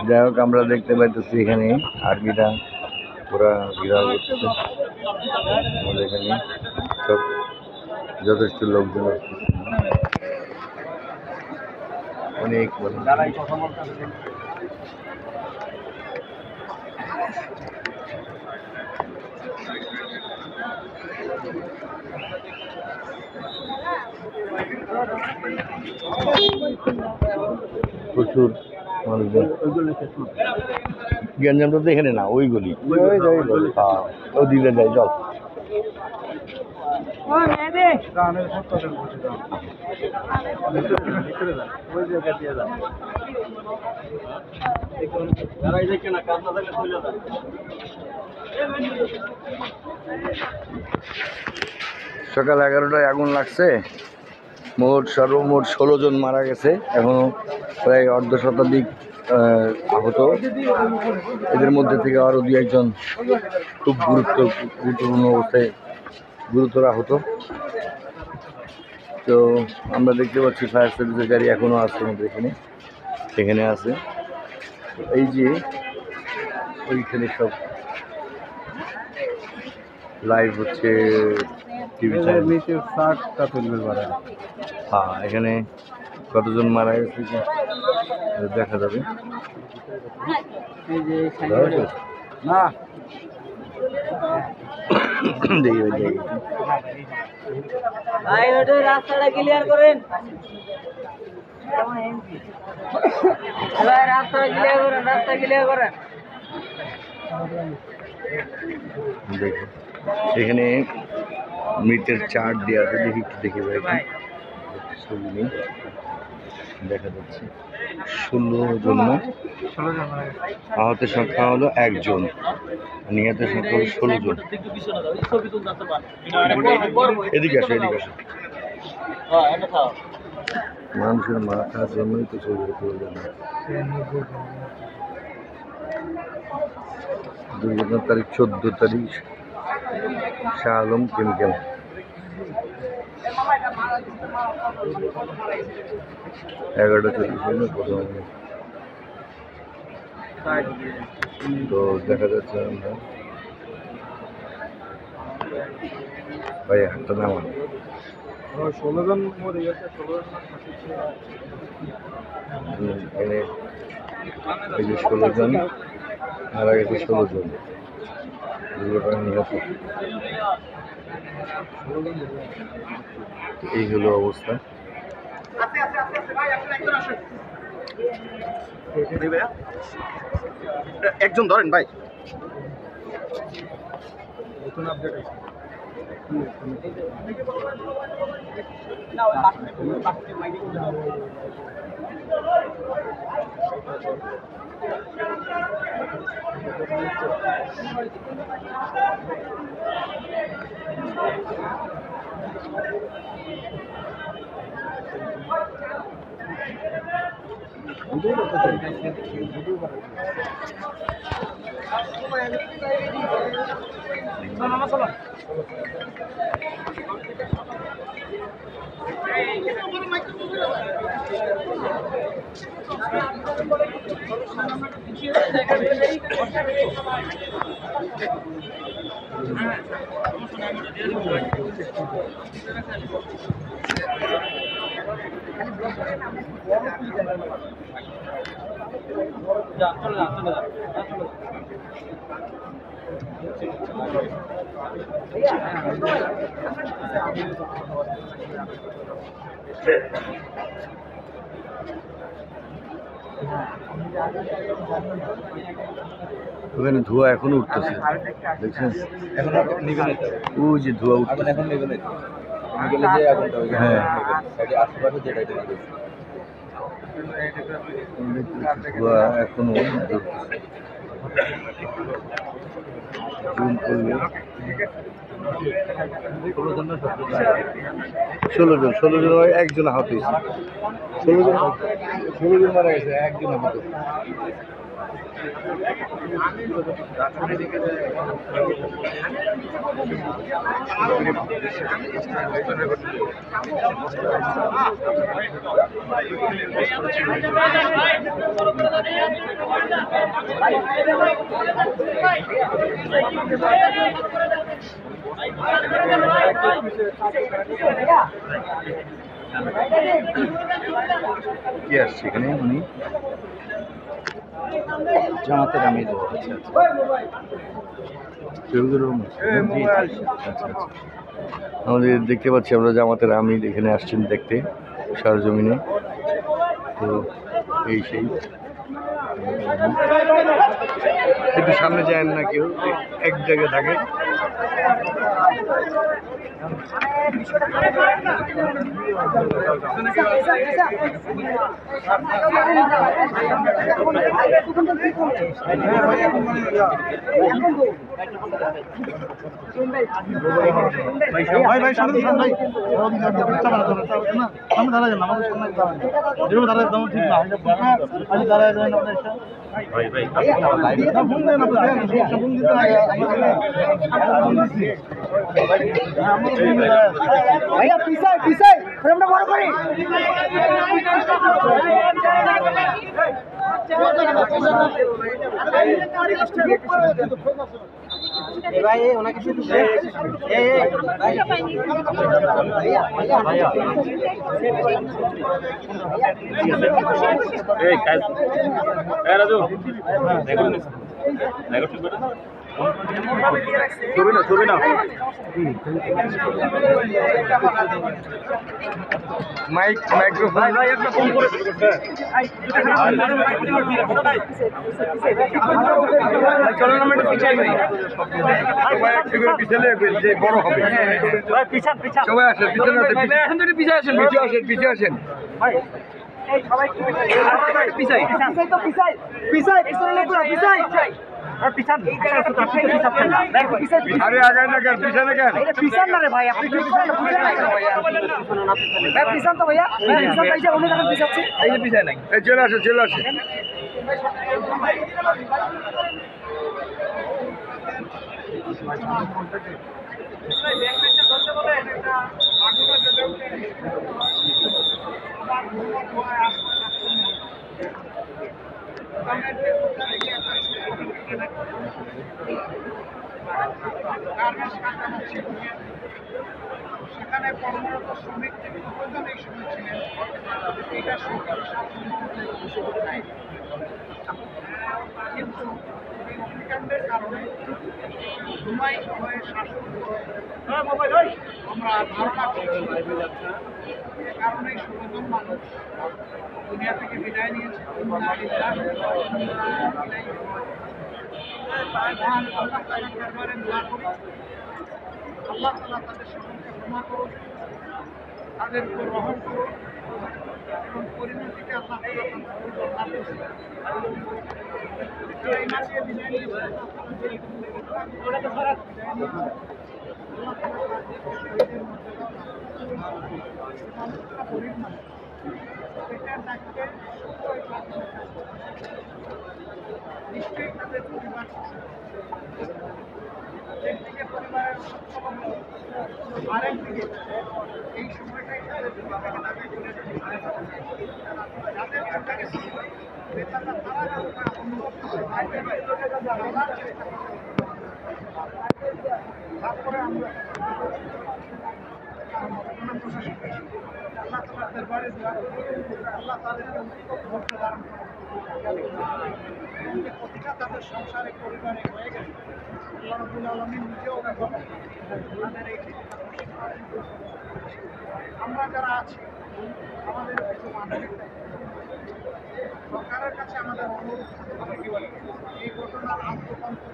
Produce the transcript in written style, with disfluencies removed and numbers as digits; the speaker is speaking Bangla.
যাই হোক, আমরা দেখতে পাইতেছি এখানে আর্মিরা পুরা ঘেরাও করতেছে। আমাদের এখানে সব যথেষ্ট লোকজন আসতেছে, অনেক প্রচুর মানুষজন। গ্যাঞ্জামটা তো এখানে না, ওইগুলি ওদিকে যাই চল। সকাল 11টায় আগুন লাগছে। সর্বমোট 16 জন মারা গেছে, এখনো প্রায় অর্ধশতাধিক আহত। এদের মধ্যে থেকে আরো 2-1 জন খুব গুরুত্বপূর্ণ অবস্থায় গুরুতর আহত। তো আমরা দেখতে পাচ্ছি ফায়ার সার্ভিসের গাড়ি এখনো আছে আমাদের এখানে আছে। এই যে ওইখানে সব লাইভ হচ্ছে টিভি চ্যানেল। হ্যাঁ, এখানে কতজন মারা গেছে দেখা যাবে না। রাস্তাটা ক্লিয়ার করেন, রাস্তা ক্লিয়ার করেন। এখানে মৃতের চার্ট দেওয়া আছে, দেখি ভাই ছবি নেই, দেখা যাচ্ছে 16 জন, আহতের সংখ্যা হলো 1 জন, নিহতের সংখ্যা হলো 16 জন। এদিকে আসো। মানুষের মাথার জন্যই তো ছবি প্রয়োজন। দুর্ঘটনার তারিখ 14 তারিখ, শাহ আলম কেমিক্যাল। এগারোটা 40 তো দেখা যাচ্ছে আমরা ভাই হাতটা নামান 16 জন মরে গেছে। 16 জন মারা গেছে, 16 জন দুর্ঘটনা নিহত। এই হলো অবস্থা। একজন ধরেন ভাই। ওখানে ধোঁয়া এখনো উঠতেছে, দেখছেন? ওই যে ধোঁয়া উঠতেছে। হ্যাঁ, ধোঁয়া এখনো জুম করলে 16 জন 1 জন আহত হয়েছে। 16 জন মারা গেছে, 1 জন আহত। কি আসছে এখানে উনি জামাতের আমি দেবো। আচ্ছা আচ্ছা। আমাদের দেখতে পাচ্ছি আমরা জামাতের আমির এখানে আসছেন দেখতে সরজমিনে। তো এই সেই একটু সামনে যায় না, কেউ এক জায়গায় থাকে। ভাইয়া পিছাই পিছাই ফ্রেমটা বড় করে ভাই ওনাকে শুধু রাজু ছবি না মাইক্রোফোন যে বড় হবে সবাই আসেন পিছিয়ে আসেন আরে আগায় না কেন পিছনে কেন পিছান না রে ভাই আপনি পিছান তো ভাইয়া পিছাচ্ছে এই যে পিছায় নাই এই চলে আসে সেখানে কর্মরত শ্রমিক থেকে প্রয়োজন এই সময় ছিলেন এটা সরকারের কিন্তু এই অগ্নিকাণ্ডের কারণে ঘুমাই হয়ে শাসন আমরা ধারণা করছি এ কারণে সচেতন মানুষ দুনিয়া থেকে বিদায় নিয়েছে আল্লাহ তাআলা তাদের সকলকে ক্ষমা করুন, তাদের উপর রহম করুন এবং পরিণতিকে আল্লাহ নিশ্চয়ই তাদের পরিবার একদিকে পরিবারের আরেকদিকে এই সময়টাই তাদের যাদের বেচারা তারা যতটা অনুভব তারপরে আমরা আল্লাহ তাআলার দরবারে দোয়া করি আল্লাহ তাদেরকে ধৈর্য ধারণ করে প্রতিটা তাদের সংসারে পরিবারে হয়ে গেছে আল্লাহ রাব্বুল আলামিন নিজেও তাদের এই আমরা যারা আছি আমাদের কিছু মানসিক সরকারের কাছে আমাদের অনুরোধ এই ঘটনার আত্মতন্ত্র